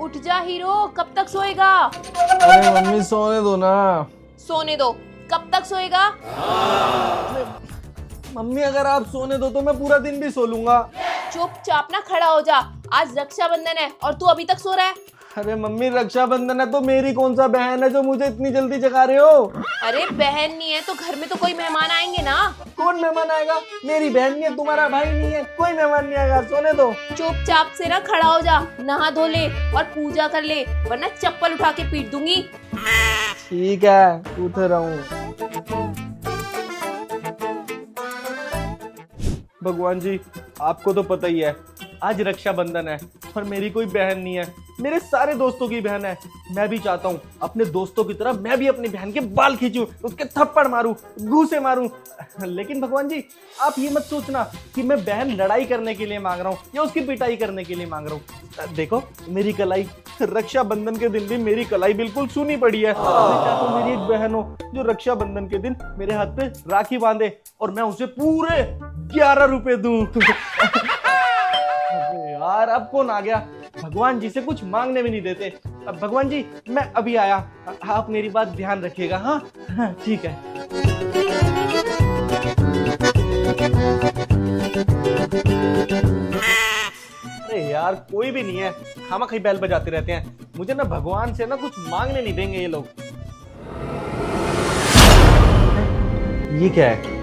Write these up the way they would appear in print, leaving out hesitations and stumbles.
उठ जा हीरो, कब तक सोएगा? अरे मम्मी सोने दो ना। सोने दो, कब तक सोएगा? मम्मी अगर आप सोने दो तो मैं पूरा दिन भी सो लूंगा। चुपचाप ना खड़ा हो जा, आज रक्षाबंधन है और तू अभी तक सो रहा है। अरे मम्मी रक्षाबंधन है तो मेरी कौन सा बहन है जो मुझे इतनी जल्दी जगा रहे हो? अरे बहन नहीं है तो घर में तो कोई मेहमान आएंगे ना। कौन मेहमान आएगा? मेरी बहन नहीं है, तुम्हारा भाई नहीं है, कोई मेहमान नहीं आएगा, सोने दो। चुपचाप से ना खड़ा हो जा, नहा धो ले और पूजा कर ले, वरना चप्पल उठा के पीट दूंगी। ठीक है, उठ रहा हूँ। भगवान जी, आपको तो पता ही है आज रक्षाबंधन है पर मेरी कोई बहन नहीं है, मेरे सारे दोस्तों की बहन है। मैं भी चाहता हूँ अपने दोस्तों की तरह मैं भी अपनी बहन के बाल खींचूं, उसके थप्पड़ मारूं, घूंसे मारूं। लेकिन भगवान जी, आप ये मत सोचना कि मैं बहन लड़ाई करने के लिए मांग रहा हूँ या उसकी पिटाई करने के लिए मांग रहा हूँ। देखो मेरी कलाई, रक्षाबंधन के दिन भी मेरी कलाई बिल्कुल सूनी पड़ी है। मैं चाहता हूँ मेरी एक बहन हो जो रक्षाबंधन के दिन मेरे हाथ पे राखी बांधे और मैं उसे पूरे 11 रुपए दूं। यार अब कौन आ गया? भगवान जी से कुछ मांगने भी नहीं देते। अब भगवान जी मैं अभी आया, आप मेरी बात ध्यान रखिएगा। हाँ हाँ ठीक है। अरे यार कोई भी नहीं है, खामखी बैल बजाते रहते हैं। मुझे ना भगवान से ना कुछ मांगने नहीं देंगे ये लोग। ये क्या है?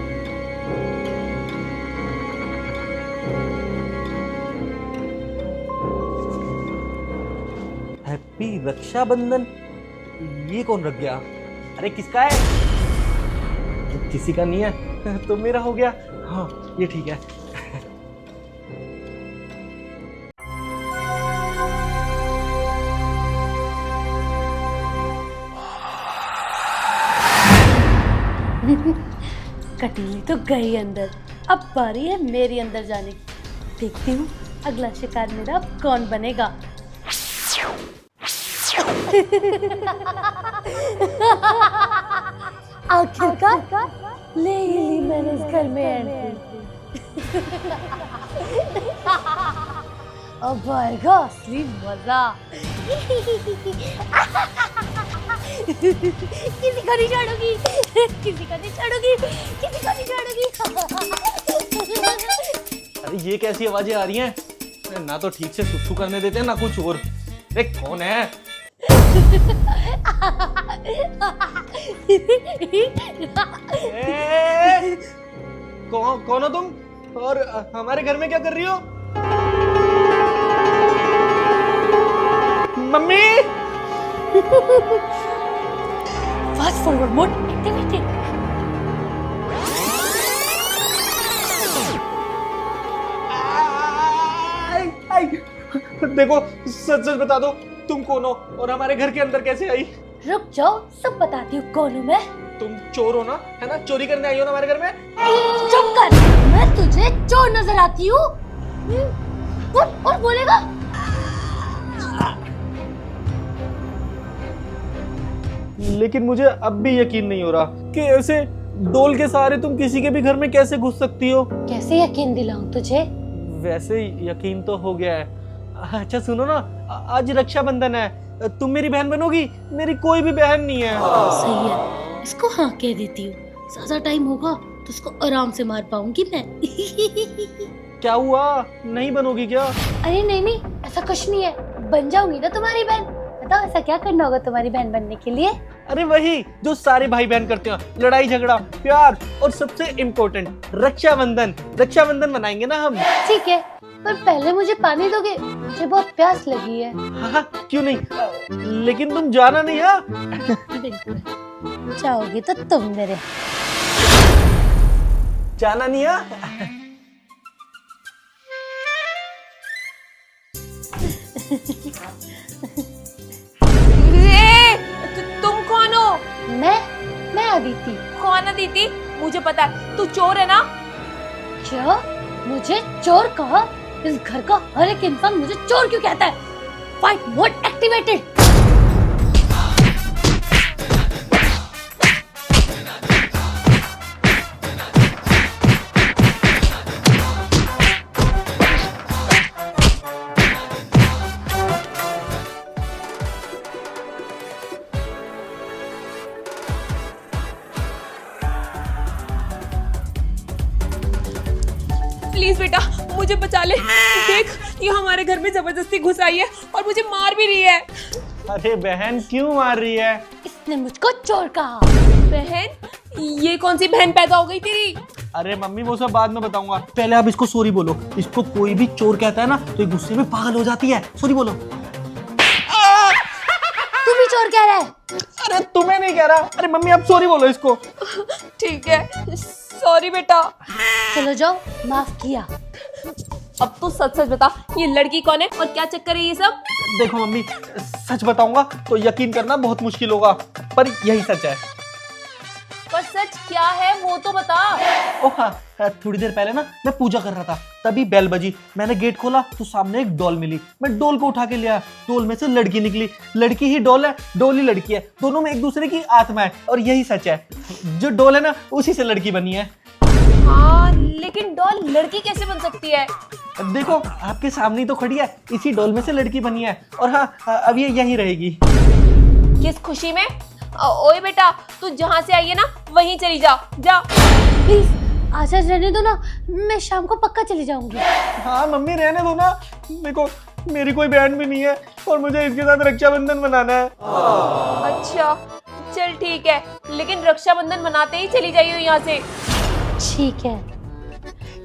हैप्पी रक्षाबंधन, ये कौन रख गया? अरे किसका है? किसी का नहीं है तो मेरा हो गया। हाँ ये ठीक है। कटीली तो गई अंदर, अब बारी है मेरी अंदर जाने की। देखती हूँ अगला शिकार मेरा अब कौन बनेगा। आखिरकार ले ही ली मैंने इस घर में एंट्री। अब आएगा असली मजा। किसी को नहीं छोड़ूंगी, किसी को नहीं छोड़ूंगी, किसी को नहीं छोड़ूंगी। अरे ये कैसी आवाजें आ रही हैं? ना तो ठीक से सुसु करने देते हैं ना कुछ और। अरे कौन है? कौन हो तुम और हमारे घर में क्या कर रही हो? Mummy! Fast forward mode activated. देखो सच सच बता दो, तुम कौन हो और हमारे घर के अंदर कैसे आई? रुक जाओ, सब बताती हूँ कौन हूँ मैं। तुम चोर हो ना, है ना? चोरी करने आई हो ना हमारे घर में? चुप कर, मैं तुझे चोर नजर आती हूँ? और बोलेगा? लेकिन मुझे अब भी यकीन नहीं हो रहा कि ऐसे डोल के सहारे तुम किसी के भी घर में कैसे घुस सकती हो। कैसे यकीन दिलाऊं तुझे? वैसे यकीन तो हो गया है। अच्छा सुनो ना, आज रक्षाबंधन है, तुम मेरी बहन बनोगी? मेरी कोई भी बहन नहीं है। सही है, इसको हाँ कह देती हूँ। ज्यादा टाइम होगा तो इसको आराम से मार पाऊंगी मैं। क्या हुआ, नहीं बनोगी क्या? अरे नहीं, ऐसा कुछ नहीं है, बन जाऊंगी ना तुम्हारी बहन। बताओ ऐसा क्या करना होगा तुम्हारी बहन बनने के लिए? अरे वही जो सारे भाई बहन करते हैं, लड़ाई झगड़ा, प्यार और सबसे इम्पोर्टेंट रक्षाबंधन। रक्षाबंधन मनाएंगे ना हम। ठीक है, पर पहले मुझे पानी दोगे? मुझे बहुत प्यास लगी है। हाँ क्यों नहीं, लेकिन तुम जाना नहीं। हाँ बिल्कुल, जाओगे तो तुम मेरे। जाना नहीं है। तुम कौन हो? मैं अदिति। कौन अदिति? मुझे पता है, तू चोर है ना? क्या? मुझे चोर कहा? इस घर का हर एक इंसान मुझे चोर क्यों कहता है? Fight mode activated. प्लीज बेटा मुझे बचा ले। देख ये हमारे घर में जबरदस्ती घुस आई है और मुझे मार भी रही है। अरे बहन क्यों मार रही है? इसने मुझको चोर कहा। बहन ये कौन सी बहन पैदा हो गई तेरी? अरे मम्मी वो सब बाद में बताऊंगा, पहले आप इसको सॉरी बोलो। इसको कोई भी चोर कहता है ना तो ये गुस्से में पागल हो जाती है। सॉरी बोलो। तू भी चोर कह रहा है? अरे तुम्हें नहीं कह रहा। अरे मम्मी आप सॉरी बोलो इसको। ठीक है सॉरी बेटा। चलो जाओ, माफ किया। अब तो सच सच बता ये लड़की कौन है और क्या चक्कर है ये सब? देखो मम्मी सच बताऊंगा तो यकीन करना बहुत मुश्किल होगा, पर यही सच है। पर सच क्या है वो तो बता। ओ हाँ, थोड़ी देर पहले ना मैं पूजा कर रहा था, तभी बेल बजी। मैंने गेट खोला तो सामने एक डॉल मिली। मैं डॉल को उठा के लिया, डॉल में से लड़की निकली। लड़की ही डॉल है, डॉल ही लड़की है, दोनों में एक दूसरे की आत्मा है। और यही सच है, जो डॉल है ना उसी से लड़की बनी है। हाँ लेकिन डॉल लड़की कैसे बन सकती है? देखो आपके सामने ही तो खड़ी है, इसी डॉल में से लड़की बनी है। और हाँ अब ये यहीं रहेगी। किस खुशी में? ओए बेटा तू जहाँ से आई है ना वहीं चली जा। जा प्लीज आज रहने दो ना, मैं शाम को पक्का चली जाऊंगी। हाँ मम्मी रहने दो ना। देखो मेरी कोई बहन भी नहीं है और मुझे इसके साथ रक्षाबंधन मनाना है। अच्छा चल ठीक है, लेकिन रक्षाबंधन मनाते ही चली जाइयो यहाँ से। ठीक है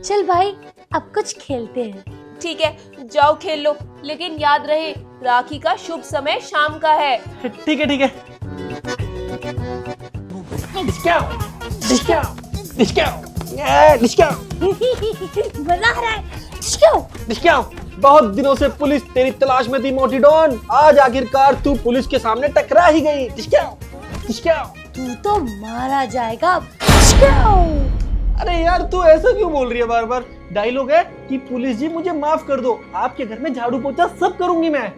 चल भाई, अब कुछ खेलते हैं। ठीक है जाओ खेल लो, लेकिन याद रहे राखी का शुभ समय शाम का है। ठीक है ठीक है। मजा आ रहा है। बहुत दिनों से पुलिस तेरी तलाश में थी मोटी डॉन, आज आखिरकार तू पुलिस के सामने टकरा ही गई। तू तो मारा जाएगा। अरे यार तू ऐसा क्यों बोल रही है बार बार? डायलॉग है कि पुलिस जी मुझे माफ कर दो, आपके घर में झाड़ू पोछा सब करूंगी मैं।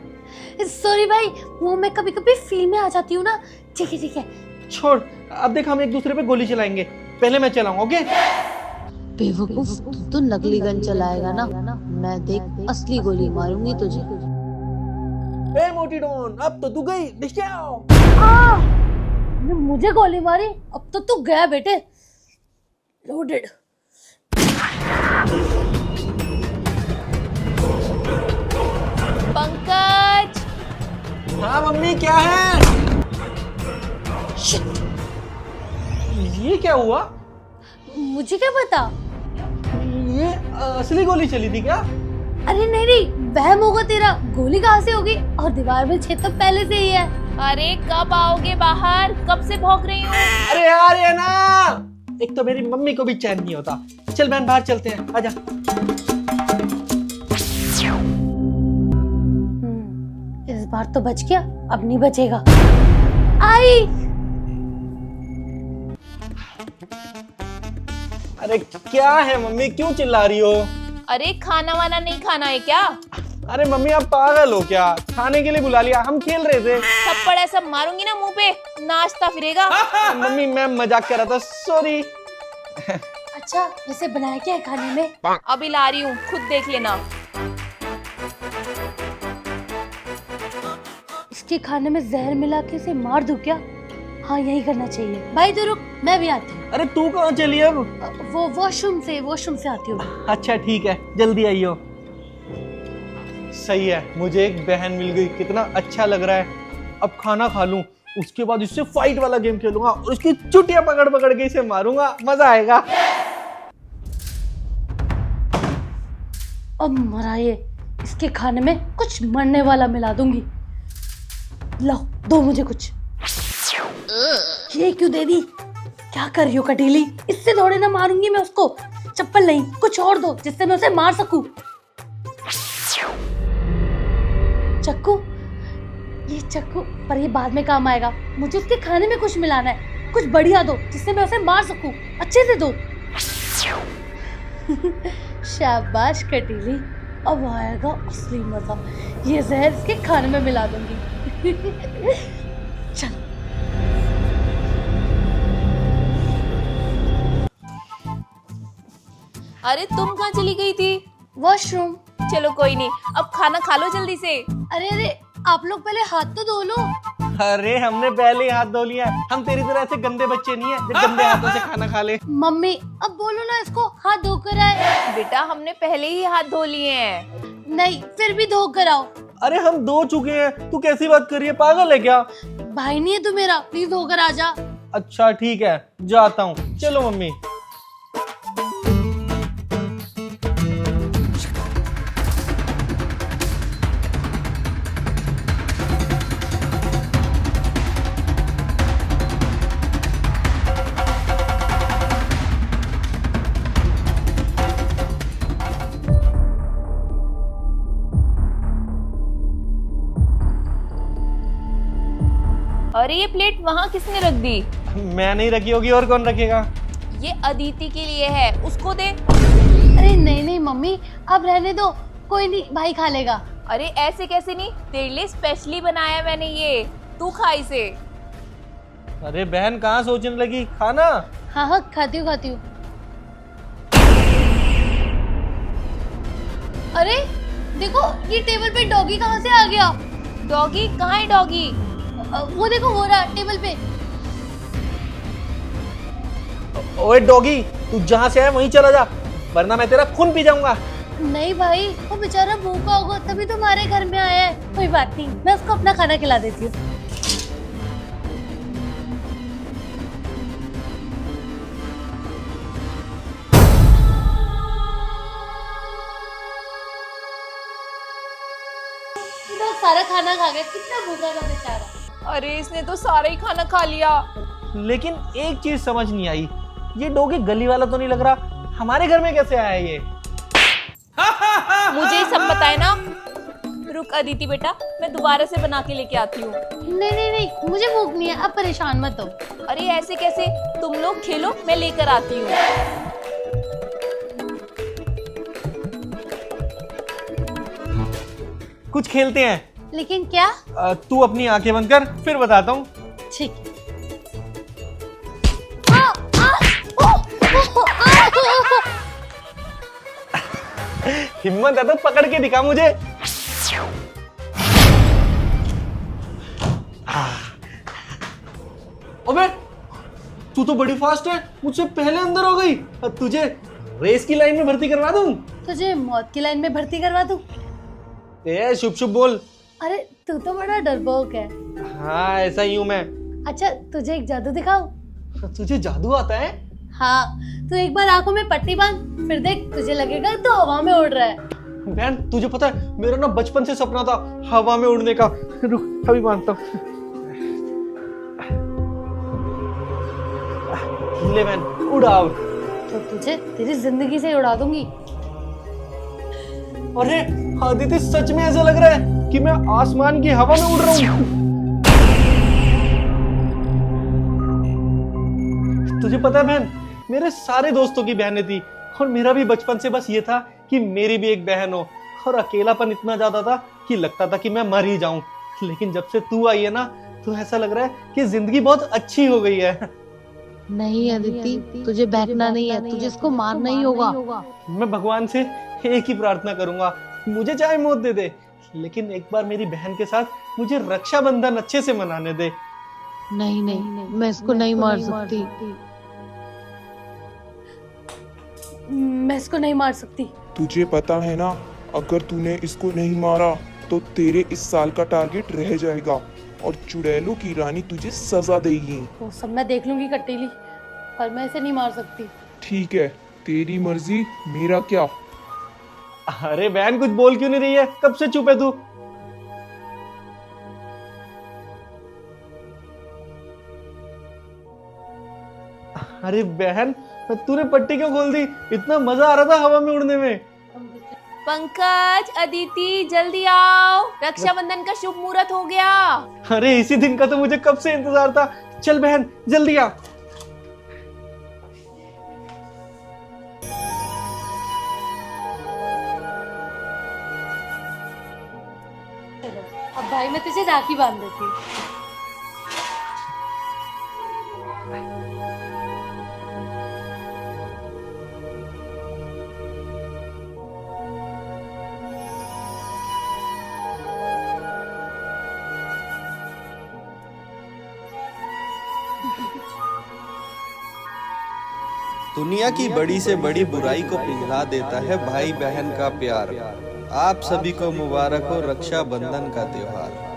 सॉरी भाई, वो मैं कभी कभी फील में आ जाती हूँ ना। ठीक है। छोड़, अब देख हम एक दूसरे पे गोली चलाएंगे, पहले मैं चलाऊंगा। ओके? बेवकूफ, तू तो नकली गन चलाएगा ना, मैं देख असली गोली मारूंगी तुझे। ए मोटी डॉन अब तो तू गई। मुझे गोली मारी, अब तो तू गया बेटे। लोडेड। पंकज। हाँ मम्मी क्या है? ये क्या हुआ? मुझे क्या पता? ये असली गोली चली थी क्या? अरे नहीं, वहम होगा तेरा। गोली कहाँ से होगी? और दीवार में छेद तो पहले से ही है। अरे कब आओगे बाहर? कब से भौंक रही हो? अरे यार ये ना, एक तो मेरी मम्मी को भी चैन नहीं होता। चल बहन बाहर चलते हैं, आजा। इस बार तो बच गया, अब नहीं बचेगा। आई। अरे क्या है मम्मी, क्यों चिल्ला रही हो? अरे खाना वाना नहीं खाना है क्या? अरे मम्मी आप पागल हो क्या? खाने के लिए बुला लिया, हम खेल रहे थे। थप्पड़ ऐसा मारूंगी ना मुंह पे, नाचता फिरेगा। मम्मी मैं मजाक कर रहा था, सॉरी। अच्छा वैसे बनाया क्या है खाने में? अभी ला रही हूँ, खुद देख लेना। इसके खाने में जहर मिला के इसे मार दूं क्या? हाँ यही करना चाहिए। भाई तू रुक, मैं भी आती हूँ। अरे तू कहाँ चली अब? वो वॉशरूम से आती हूँ। अच्छा ठीक है, जल्दी आइयो। सही है, मुझे एक बहन मिल गई, कितना अच्छा लग रहा है। अब खाना खा लूं, उसके बाद इससे फाइट वाला गेम खेलूंगा और उसकी चुटिया पकड़ पकड़ के इसे मारूंगा, मजा आएगा। अब मरा ये, इसके खाने में कुछ मरने वाला मिला दूंगी। लाओ दो मुझे कुछ। ये क्यों दे दी? क्या कर रही हो कटीली? इससे थोड़े ना मारूंगी मैं उसको। चप्पल नहीं, कुछ और दो जिससे मैं उसे मार सकूं। चक्कू, ये चक्कू, पर ये बाद में काम आएगा। मुझे उसके खाने में कुछ मिलाना है, कुछ बढ़िया दो जिससे मैं उसे मार सकूं। अच्छे से दो। शाबाश कटीली, अब आएगा असली मजा। ये जहर इसके खाने में मिला दूंगी। चल। अरे तुम कहाँ चली गई थी? वॉशरूम। चलो कोई नहीं, अब खाना खा लो जल्दी से। अरे आप लोग पहले हाथ तो धो लो। अरे हमने पहले ही हाथ धो लिया है, हम तेरी तरह ऐसे गंदे बच्चे नहीं है जो गंदे हाथों से खाना खा ले। मम्मी अब बोलो ना इसको हाथ धोकर आए। बेटा हमने पहले ही हाथ धो लिए हैं। नहीं, फिर भी धो कर आओ। अरे हम धो चुके हैं, तू कैसी बात कर रही है, पागल है क्या? भाई नहीं है तू मेरा, प्लीज धोकर आ जा। अच्छा ठीक है, जाता हूँ। चलो मम्मी। अरे ये प्लेट वहाँ किसने रख दी? मैं नहीं रखी होगी और कौन रखेगा? ये अदिति के लिए है, उसको दे। अरे नहीं नहीं मम्मी, अब रहने दो, कोई नहीं, भाई खा लेगा। अरे ऐसे कैसे नहीं, तेरे लिए स्पेशली बनाया मैंने ये, तू खा इसे। अरे बहन कहाँ सोचने लगी, खाना। हाँ हाँ खाती हूँ खाती हूँ। अरे देखो ये टेबल पे डॉगी कहाँ से आ गया? डॉगी कहाँ है डॉगी? वो देखो हो रहा टेबल पे। ओए डॉगी, तू जहाँ से आया वहीं चला जा, वरना मैं तेरा खून पी जाऊंगा। नहीं भाई, वो बेचारा भूखा होगा तभी तुम्हारे घर में आया है। कोई बात नहीं, मैं उसको अपना खाना खिला देती हूँ। इतना सारा खाना खा गया, कितना भूखा था बेचारा। अरे इसने तो सारा ही खाना खा लिया। लेकिन एक चीज समझ नहीं आई, ये डॉगी गली वाला तो नहीं लग रहा, हमारे घर में कैसे आया ये? मुझे ही सब पता है ना। रुक अदिति बेटा, मैं दोबारा से बना के लेके आती हूँ। नहीं नहीं नहीं, मुझे भूख नहीं है, अब परेशान मत हो। अरे ऐसे कैसे, तुम लोग खेलो, मैं लेकर आती हूँ। कुछ खेलते हैं। लेकिन क्या? तू अपनी आंखें बंद कर, फिर बताता हूँ। ठीक है। हिम्मत है तो पकड़ के दिखा मुझे। अबे तू तो बड़ी फास्ट है, मुझसे पहले अंदर हो गई। तुझे रेस की लाइन में भर्ती करवा दूं? तुझे मौत की लाइन में भर्ती करवा दूं? ए शुभ शुभ बोल। अरे तू तो बड़ा डरपोक है। हाँ ऐसा ही हूँ मैं। अच्छा तुझे एक जादू दिखाऊं? तुझे जादू आता है? हाँ, तू एक बार आंखों में पट्टी बांध, फिर देख तुझे लगेगा तू हवा में उड़ रहा है। बहन तुझे पता है, मेरा ना बचपन से सपना था हवा में उड़ने का। रुक अभी बांधता हूँ। ले बहन उड़ाओ। तो तुझे तेरी जिंदगी से उड़ा दूंगी। अरे आदित्य सच में ऐसा लग रहा है कि मैं आसमान की हवा में उड़ रहा हूँ। तुझे पता है बहन, मेरे सारे दोस्तों की बहनें थी और मेरा भी बचपन से बस ये था कि मेरी भी एक बहन हो, और अकेलापन इतना ज्यादा था कि लगता था कि मैं मर ही जाऊं। लेकिन जब से तू आई है ना, तो ऐसा लग रहा है कि जिंदगी बहुत अच्छी हो गई है। नहीं अदिति, तुझे बैठना नहीं है, तुझे इसको मारना ही होगा। मैं भगवान से एक ही प्रार्थना करूंगा, मुझे चाहे मौत दे दे, लेकिन एक बार मेरी बहन के साथ मुझे रक्षाबंधन अच्छे से मनाने दे। नहीं नहीं, मैं इसको नहीं मार सकती। मैं इसको नहीं मार सकती। तुझे पता है ना, अगर तूने इसको नहीं मारा तो तेरे इस साल का टारगेट रह जाएगा और चुड़ैलों की रानी तुझे सजा देगी। वो सब मैं देख लूंगी कटीली, पर मैं इसे नहीं मार सकती। ठीक है, तेरी मर्जी, मेरा क्या। अरे बहन कुछ बोल क्यों नहीं रही है, कब से चुप है तू? अरे बहन तूने पट्टी क्यों खोल दी? इतना मजा आ रहा था हवा में उड़ने में। पंकज अदिति जल्दी आओ, रक्षाबंधन का शुभ मुहूर्त हो गया। अरे इसी दिन का तो मुझे कब से इंतजार था। चल बहन जल्दी आ। अब भाई मैं तुझे राखी बांध देती हूँ। दुनिया की बड़ी से बड़ी बुराई को पिघला देता है भाई बहन का प्यार। आप सभी को मुबारक हो रक्षाबंधन का त्योहार।